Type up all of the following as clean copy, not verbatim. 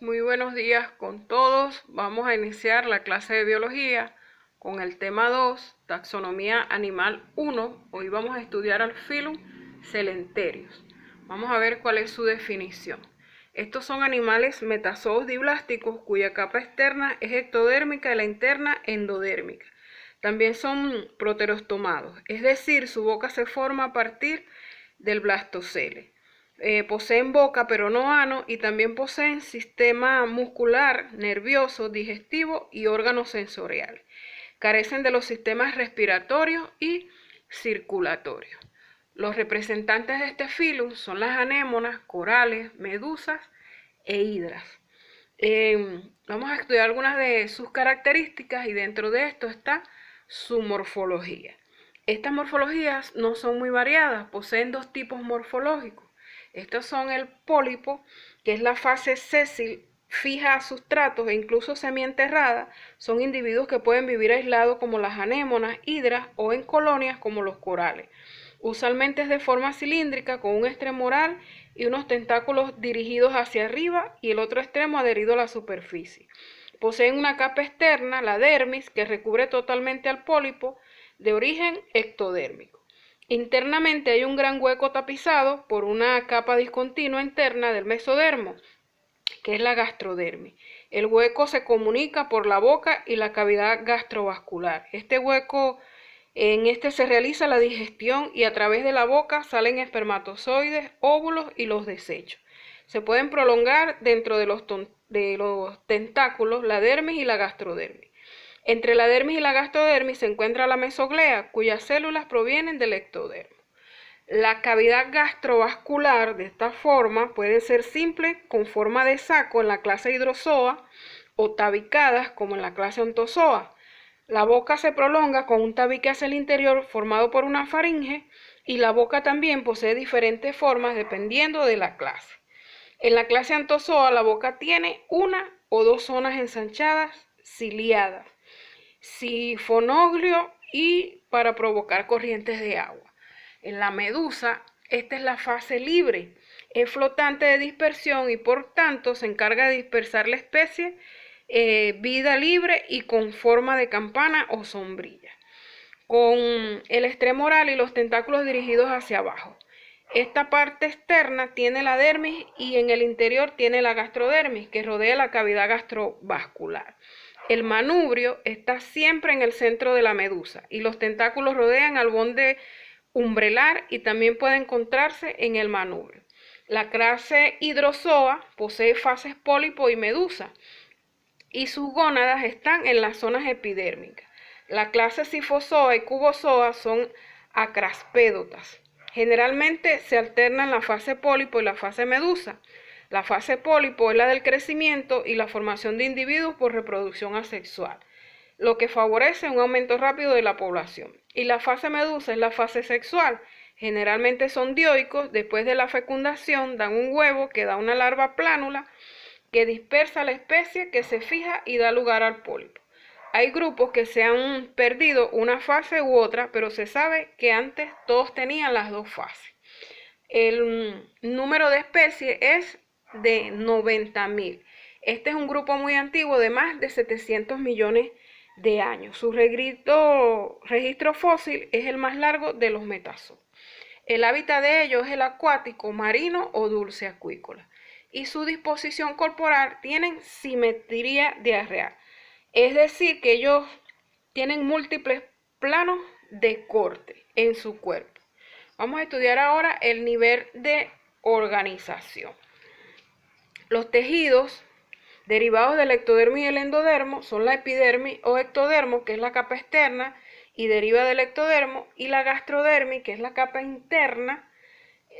Muy buenos días con todos. Vamos a iniciar la clase de biología con el tema 2, taxonomía animal 1. Hoy vamos a estudiar al filum Coelenterius. Vamos a ver cuál es su definición. Estos son animales metazoos diblásticos cuya capa externa es ectodérmica y la interna endodérmica. También son proterostomados, es decir, su boca se forma a partir del blastocele. Poseen boca pero no ano y también poseen sistema muscular, nervioso, digestivo y órganos sensoriales. Carecen de los sistemas respiratorios y circulatorios. Los representantes de este filum son las anémonas, corales, medusas e hidras. Vamos a estudiar algunas de sus características y dentro de esto está su morfología. Estas morfologías no son muy variadas, poseen dos tipos morfológicos. Estos son el pólipo, que es la fase sésil fija a sustratos e incluso semienterrada. Son individuos que pueden vivir aislados como las anémonas, hidras o en colonias como los corales. Usualmente es de forma cilíndrica con un extremo oral y unos tentáculos dirigidos hacia arriba y el otro extremo adherido a la superficie. Poseen una capa externa, la dermis, que recubre totalmente al pólipo, de origen ectodérmico. Internamente hay un gran hueco tapizado por una capa discontinua interna del mesodermo, que es la gastrodermis. El hueco se comunica por la boca y la cavidad gastrovascular. En este se realiza la digestión y a través de la boca salen espermatozoides, óvulos y los desechos. Se pueden prolongar dentro de los tentáculos la dermis y la gastrodermis. Entre la dermis y la gastrodermis se encuentra la mesoglea, cuyas células provienen del ectodermo. La cavidad gastrovascular de esta forma puede ser simple, con forma de saco en la clase Hydrozoa, o tabicadas como en la clase Ontozoa. La boca se prolonga con un tabique hacia el interior formado por una faringe y la boca también posee diferentes formas dependiendo de la clase. En la clase Anthozoa la boca tiene una o dos zonas ensanchadas, ciliadas, sifonoglio y para provocar corrientes de agua. En la medusa, esta es la fase libre, es flotante de dispersión y por tanto se encarga de dispersar la especie vida libre y con forma de campana o sombrilla, con el extremo oral y los tentáculos dirigidos hacia abajo. Esta parte externa tiene la dermis y en el interior tiene la gastrodermis que rodea la cavidad gastrovascular. El manubrio está siempre en el centro de la medusa y los tentáculos rodean al borde umbrelar y también puede encontrarse en el manubrio. La clase Hydrozoa posee fases pólipo y medusa y sus gónadas están en las zonas epidérmicas. La clase Scyphozoa y Cubozoa son acraspédotas. Generalmente se alternan la fase pólipo y la fase medusa. La fase pólipo es la del crecimiento y la formación de individuos por reproducción asexual, lo que favorece un aumento rápido de la población. Y la fase medusa es la fase sexual. Generalmente son dioicos, después de la fecundación dan un huevo que da una larva plánula que dispersa la especie que se fija y da lugar al pólipo. Hay grupos que se han perdido una fase u otra, pero se sabe que antes todos tenían las dos fases. El número de especies es de 90.000. Este es un grupo muy antiguo de más de 700 millones de años. Su registro fósil es el más largo de los metazoos. El hábitat de ellos es el acuático, marino o dulce acuícola. Y su disposición corporal tienen simetría diarreal, es decir, que ellos tienen múltiples planos de corte en su cuerpo. Vamos a estudiar ahora el nivel de organización. Los tejidos derivados del ectodermo y el endodermo son la epidermis o ectodermo, que es la capa externa y deriva del ectodermo, y la gastrodermis, que es la capa interna,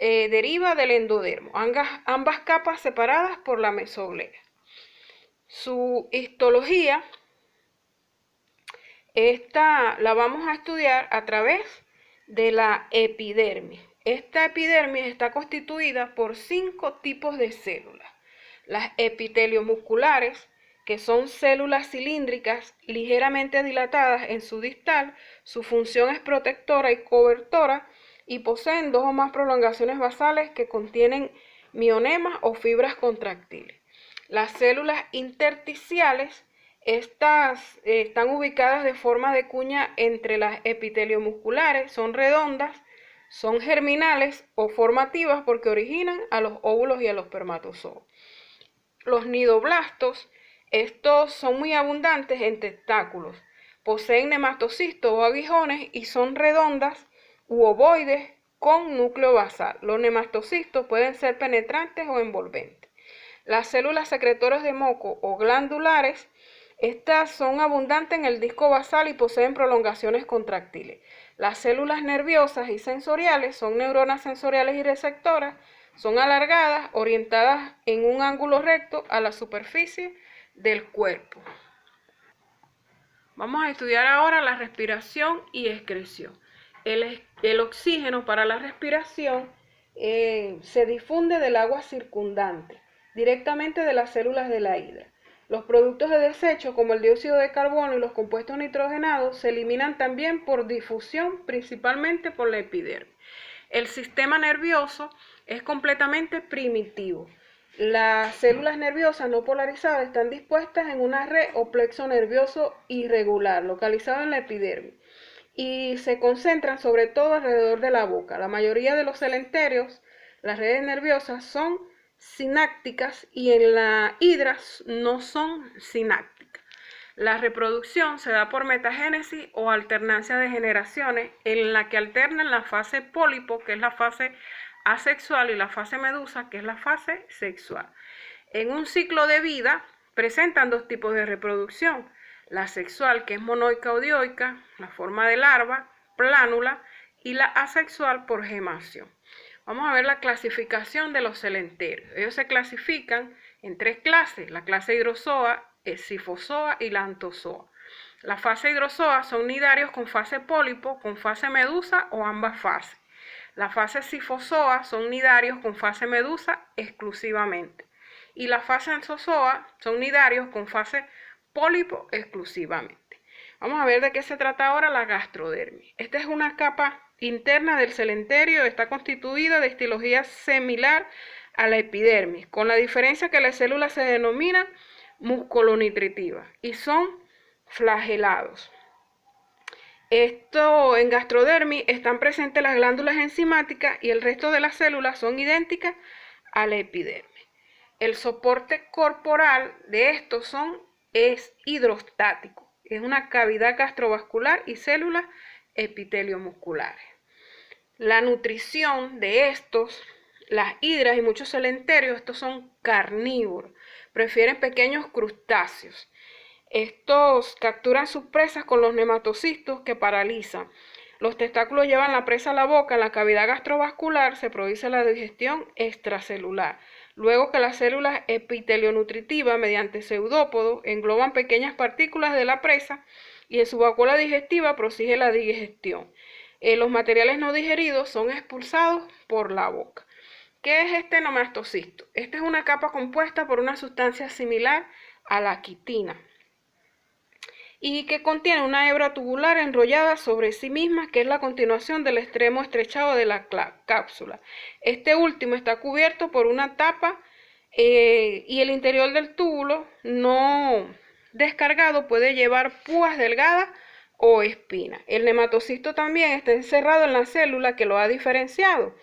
deriva del endodermo, ambas capas separadas por la mesoglea. Su histología, esta la vamos a estudiar a través de la epidermis. Esta epidermis está constituida por 5 tipos de células. Las epiteliomusculares, que son células cilíndricas ligeramente dilatadas en su distal, su función es protectora y cobertora, y poseen 2 o más prolongaciones basales que contienen mionemas o fibras contractiles. Las células intersticiales, estas están ubicadas de forma de cuña entre las epiteliomusculares, son redondas, son germinales o formativas porque originan a los óvulos y a los espermatozoos. Los nidoblastos, estos son muy abundantes en tentáculos, poseen nematocistos o aguijones y son redondas u ovoides con núcleo basal. Los nematocistos pueden ser penetrantes o envolventes. Las células secretoras de moco o glandulares, estas son abundantes en el disco basal y poseen prolongaciones contractiles. Las células nerviosas y sensoriales son neuronas sensoriales y receptoras, son alargadas, orientadas en un ángulo recto a la superficie del cuerpo. Vamos a estudiar ahora la respiración y excreción. El oxígeno para la respiración se difunde del agua circundante, directamente de las células de la hidra. Los productos de desecho, como el dióxido de carbono y los compuestos nitrogenados, se eliminan también por difusión, principalmente por la epidermis. El sistema nervioso es completamente primitivo. Las células nerviosas no polarizadas están dispuestas en una red o plexo nervioso irregular, localizado en la epidermis, y se concentran sobre todo alrededor de la boca. La mayoría de los celenterios, las redes nerviosas, son sinápticas y en la hidra no son sinápticas. La reproducción se da por metagénesis o alternancia de generaciones, en la que alternan la fase pólipo, que es la fase asexual, y la fase medusa, que es la fase sexual. En un ciclo de vida presentan dos tipos de reproducción: la sexual, que es monoica o dioica, la forma de larva, plánula, y la asexual por gemación. Vamos a ver la clasificación de los celenterios. Ellos se clasifican en tres clases: la clase hidrozoa, sifozoa y la antozoa. La fase hidrozoa son nidarios con fase pólipo, con fase medusa o ambas fases. La fase sifozoa son nidarios con fase medusa exclusivamente. Y la fase antozoa son nidarios con fase pólipo exclusivamente. Vamos a ver de qué se trata ahora la gastrodermis. Esta es una capa interna del celenterio, está constituida de estilogía similar a la epidermis, con la diferencia que las células se denominan musculonitritivas y son flagelados. En gastrodermis están presentes las glándulas enzimáticas y el resto de las células son idénticas a la epidermis. El soporte corporal de estos es hidrostático, es una cavidad gastrovascular y células epiteliomusculares. La nutrición de estos, las hidras y muchos celenterios, estos son carnívoros, prefieren pequeños crustáceos. Estos capturan sus presas con los nematocistos que paralizan. Los testáculos llevan la presa a la boca. En la cavidad gastrovascular se produce la digestión extracelular. Luego que las células epitelionutritivas, mediante pseudópodos, engloban pequeñas partículas de la presa y en su vacuola digestiva prosigue la digestión. Los materiales no digeridos son expulsados por la boca. ¿Qué es este nematocisto? Esta es una capa compuesta por una sustancia similar a la quitina y que contiene una hebra tubular enrollada sobre sí misma, que es la continuación del extremo estrechado de la cápsula. Este último está cubierto por una tapa y el interior del túbulo no descargado puede llevar púas delgadas o espinas. El nematocisto también está encerrado en la célula que lo ha diferenciado,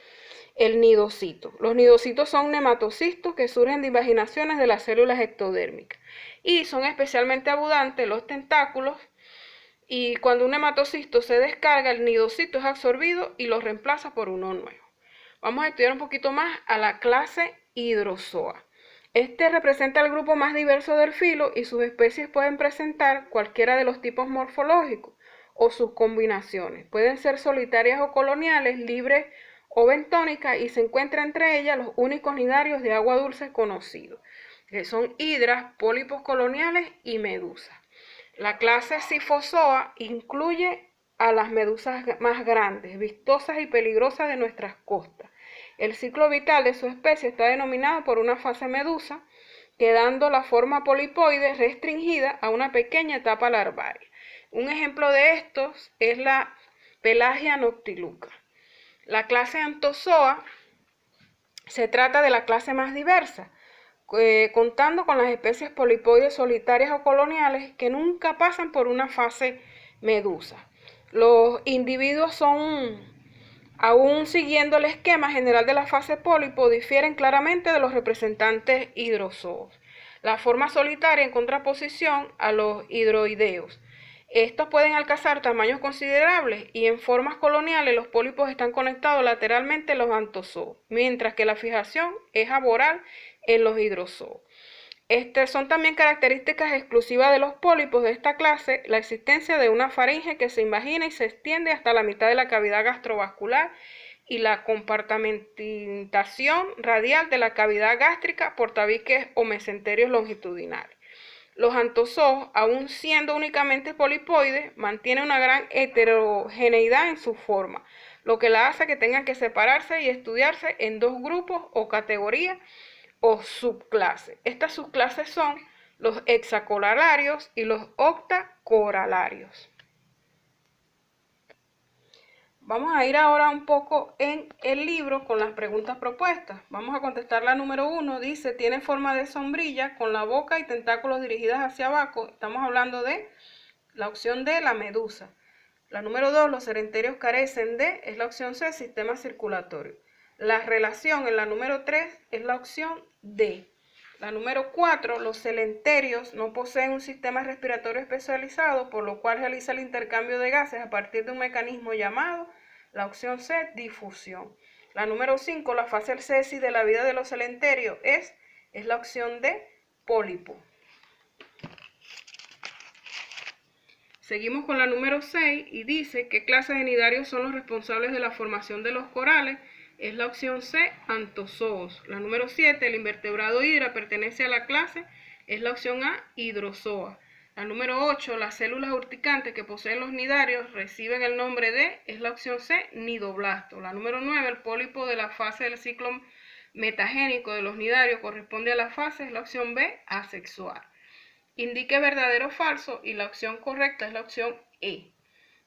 el nidocito. Los nidocitos son nematocistos que surgen de invaginaciones de las células ectodérmicas y son especialmente abundantes los tentáculos, y cuando un nematocisto se descarga, el nidocito es absorbido y lo reemplaza por uno nuevo. Vamos a estudiar un poquito más a la clase hidrozoa. Este representa el grupo más diverso del filo y sus especies pueden presentar cualquiera de los tipos morfológicos o sus combinaciones. Pueden ser solitarias o coloniales, libres o bentónicas, y se encuentran entre ellas los únicos nidarios de agua dulce conocidos, que son hidras, pólipos coloniales y medusas. La clase sifozoa incluye a las medusas más grandes, vistosas y peligrosas de nuestras costas. El ciclo vital de su especie está denominado por una fase medusa, quedando la forma polipoide restringida a una pequeña etapa larvaria. Un ejemplo de estos es la Pelagia noctiluca. La clase Anthozoa se trata de la clase más diversa, contando con las especies polipoides solitarias o coloniales que nunca pasan por una fase medusa. Los individuos son, aún siguiendo el esquema general de la fase pólipo, difieren claramente de los representantes hidrozoos. La forma solitaria en contraposición a los hidroideos. Estos pueden alcanzar tamaños considerables y en formas coloniales los pólipos están conectados lateralmente en los antozoos, mientras que la fijación es aboral en los hidrozoos. Son también características exclusivas de los pólipos de esta clase la existencia de una faringe que se imagina y se extiende hasta la mitad de la cavidad gastrovascular y la compartimentación radial de la cavidad gástrica por tabiques o mesenterios longitudinales. Los antozoos, aun siendo únicamente polipoides, mantienen una gran heterogeneidad en su forma, lo que la hace que tengan que separarse y estudiarse en dos grupos o categorías o subclases. Estas subclases son los hexacoralarios y los octacoralarios. Vamos a ir ahora un poco en el libro con las preguntas propuestas. Vamos a contestar la número 1. Dice, tiene forma de sombrilla con la boca y tentáculos dirigidas hacia abajo. Estamos hablando de la opción D, la medusa. La número 2, los celenterios carecen de, es la opción C, sistema circulatorio. La relación en la número 3 es la opción D. La número 4, los celenterios no poseen un sistema respiratorio especializado, por lo cual realiza el intercambio de gases a partir de un mecanismo llamado, la opción C, difusión. La número 5, la fase del cesi de la vida de los celenterios es la opción D, pólipo. Seguimos con la número 6 y dice qué clase de nidarios son los responsables de la formación de los corales. Es la opción C, antozoos. La número 7, el invertebrado hidra pertenece a la clase, es la opción A, hidrozoa. La número 8, las células urticantes que poseen los nidarios reciben el nombre de, es la opción C, nidoblasto. La número 9, el pólipo de la fase del ciclo metagénico de los nidarios corresponde a la fase, es la opción B, asexual. Indique verdadero o falso y la opción correcta es la opción E.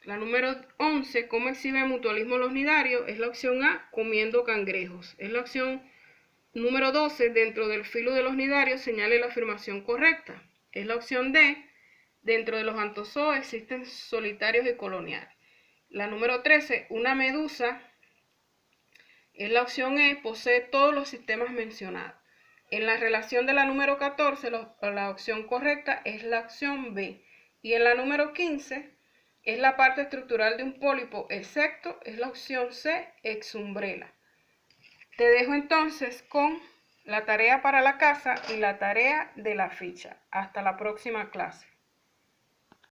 La número 11, ¿cómo exhiben mutualismo los nidarios? Es la opción A, comiendo cangrejos. Es la opción número 12, dentro del filo de los nidarios, señale la afirmación correcta. Es la opción D, dentro de los antozoos existen solitarios y coloniales. La número 13, una medusa, es la opción E, posee todos los sistemas mencionados. En la relación de la número 14, la opción correcta es la opción B. Y en la número 15, es la parte estructural de un pólipo, excepto es la opción C, exumbrela. Te dejo entonces con la tarea para la casa y la tarea de la ficha. Hasta la próxima clase.